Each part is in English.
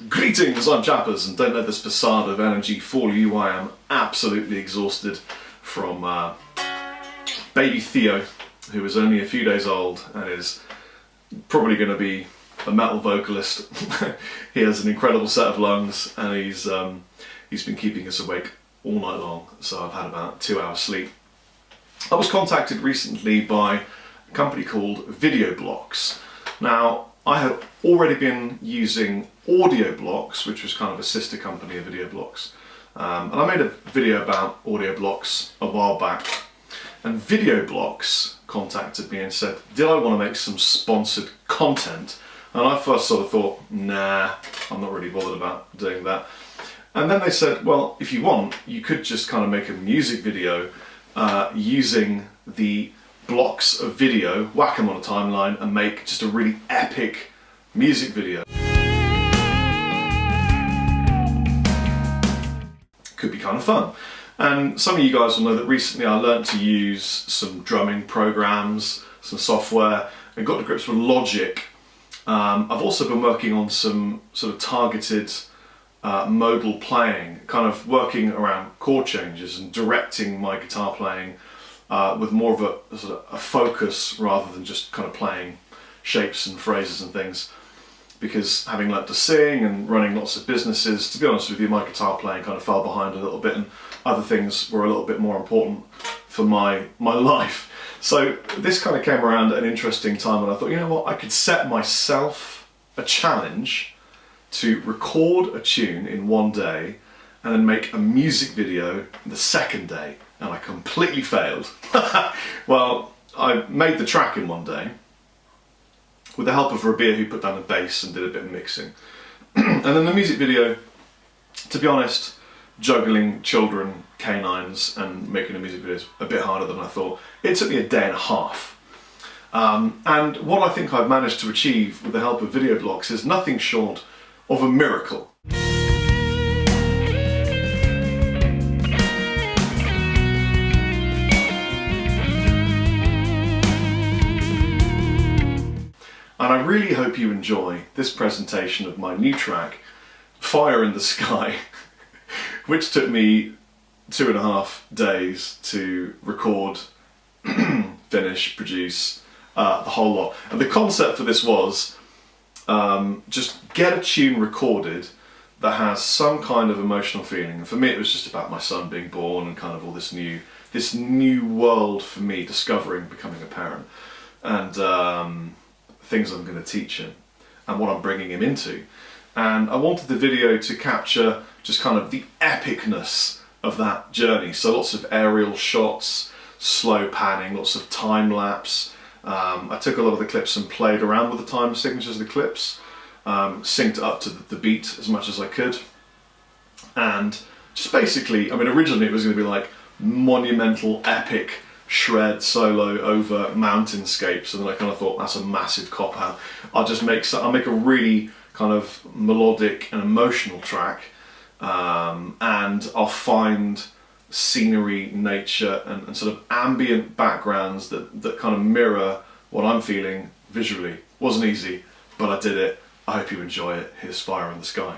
Greetings, I'm Chappers, and don't let this facade of energy fool you. I am absolutely exhausted from baby Theo, who is only a few days old and is probably going to be a metal vocalist. He has an incredible set of lungs, and he's been keeping us awake all night long, so I've had about 2 hours sleep. I was contacted recently by a company called Video Blocks. Now, I had already been using Audio Blocks, which was kind of a sister company of Video Blocks, and I made a video about Audio Blocks a while back, and Video Blocks contacted me and said, did I want to make some sponsored content? And I first sort of thought, nah, I'm not really bothered about doing that. And then they said, well, if you want, you could just kind of make a music video using the blocks of video, whack them on a timeline, and make just a really epic music video. Could be kind of fun. And some of you guys will know that recently I learned to use some drumming programs, some software, and got to grips with Logic. I've also been working on some sort of targeted modal playing, kind of working around chord changes and directing my guitar playing with more of a sort of a focus rather than just kind of playing shapes and phrases and things. Because having learnt to sing and running lots of businesses, to be honest with you, my guitar playing kind of fell behind a little bit, and other things were a little bit more important for my life. So this kind of came around at an interesting time, and I thought, you know what, I could set myself a challenge to record a tune in one day and then make a music video the second day, and I completely failed. Well, I made the track in one day with the help of Rabia, who put down the bass and did a bit of mixing. And then the music video, to be honest, juggling children, canines, and making a music video is a bit harder than I thought. It took me a day and a half. And what I think I've managed to achieve with the help of Video Blocks is nothing short of a miracle. And I really hope you enjoy this presentation of my new track, Fire in the Sky, which took me 2.5 days to record, finish, produce, the whole lot. And the concept for this was just get a tune recorded that has some kind of emotional feeling. And for me, it was just about my son being born and kind of all this new world for me, discovering, becoming a parent, and things I'm going to teach him and what I'm bringing him into. And I wanted the video to capture just kind of the epicness of that journey. So lots of aerial shots, slow panning, lots of time lapse. I took a lot of the clips and played around with the time signatures of the clips, synced it up to the beat as much as I could. And just basically, I mean, originally it was going to be like monumental, epic shred solo over mountainscapes, and then I kind of thought that's a massive cop-out. I'll make a really kind of melodic and emotional track, and I'll find scenery, nature, and sort of ambient backgrounds that kind of mirror what I'm feeling visually. Wasn't easy, but I did it. I hope you enjoy it. Here's Fire in the Sky.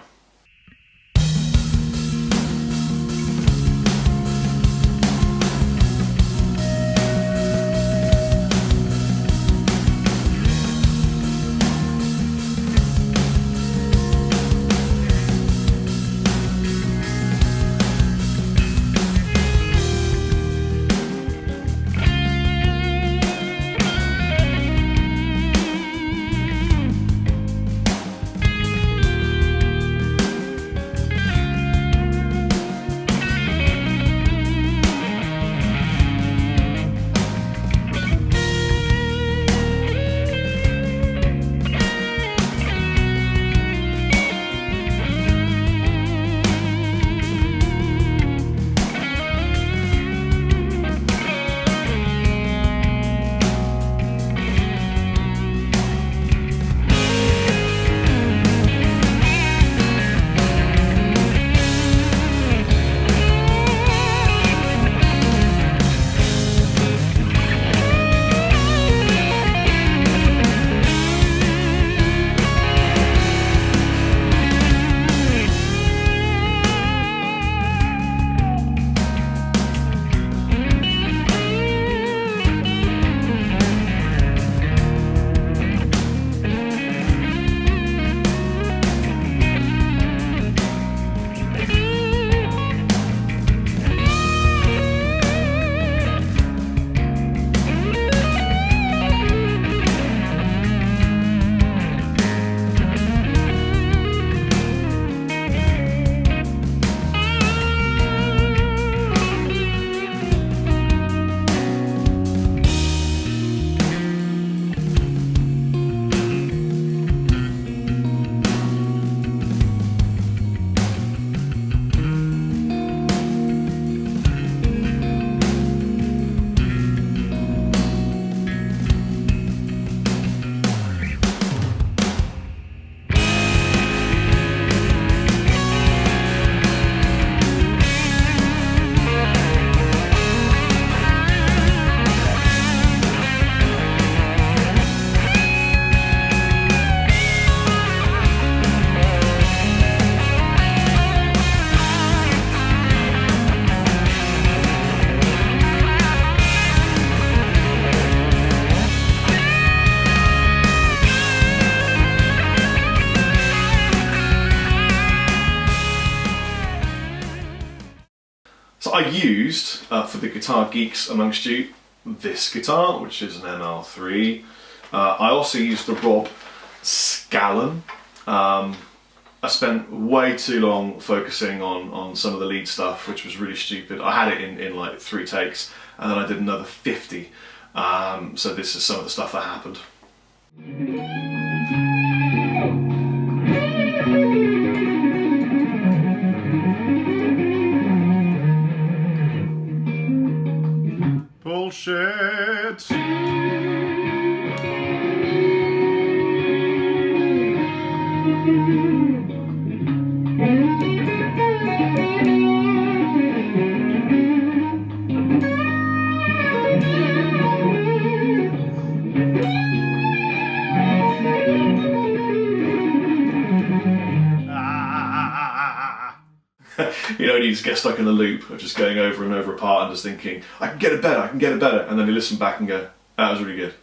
So I used, for the guitar geeks amongst you, this guitar, which is an ML3. I also used the Rob Scallon. I spent way too long focusing on some of the lead stuff, which was really stupid. I had it in like 3 takes, and then I did another 50. So this is some of the stuff that happened. Bullshit. You know, you just get stuck in a loop of just going over and over a part and just thinking, I can get it better, I can get it better, and then you listen back and go, that was really good.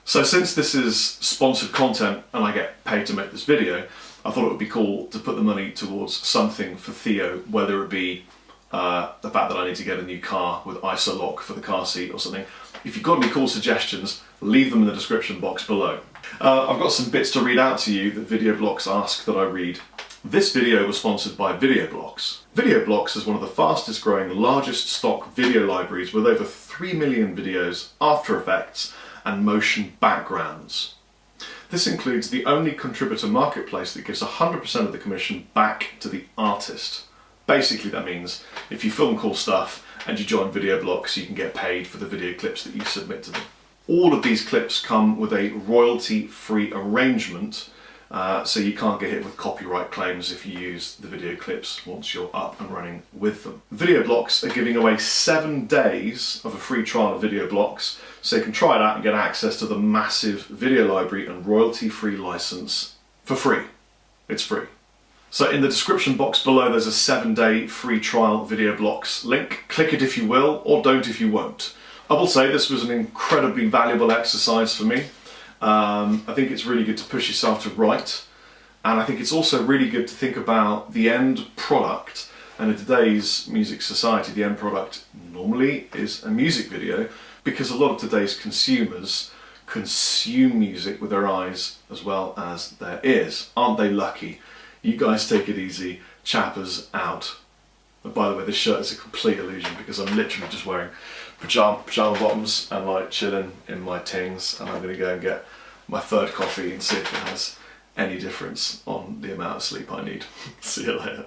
So since this is sponsored content and I get paid to make this video, I thought it would be cool to put the money towards something for Theo, whether it be the fact that I need to get a new car with ISO lock for the car seat or something. If you've got any cool suggestions, leave them in the description box below. I've got some bits to read out to you that Video Blocks ask that I read. This video was sponsored by Video Blocks. Video Blocks is one of the fastest growing, largest stock video libraries with over 3 million videos, After Effects and motion backgrounds. This includes the only contributor marketplace that gives 100% of the commission back to the artist. Basically that means if you film cool stuff and you join Video Blocks, you can get paid for the video clips that you submit to them. All of these clips come with a royalty-free arrangement, so you can't get hit with copyright claims if you use the video clips once you're up and running with them. Video Blocks are giving away 7 days of a free trial of Video Blocks, so you can try it out and get access to the massive video library and royalty-free license for free. It's free. So in the description box below there's a 7-day free trial Video Blocks link. Click it if you will, or don't if you won't. I will say this was an incredibly valuable exercise for me. I think it's really good to push yourself to write, and I think it's also really good to think about the end product. And in today's music society, the end product normally is a music video, because a lot of today's consumers consume music with their eyes as well as their ears. Aren't they lucky? You guys take it easy. Chappers out. And by the way, this shirt is a complete illusion because I'm literally just wearing pajama bottoms and like chilling in my tings, and I'm going to go and get my 3rd coffee and see if it has any difference on the amount of sleep I need. See you later.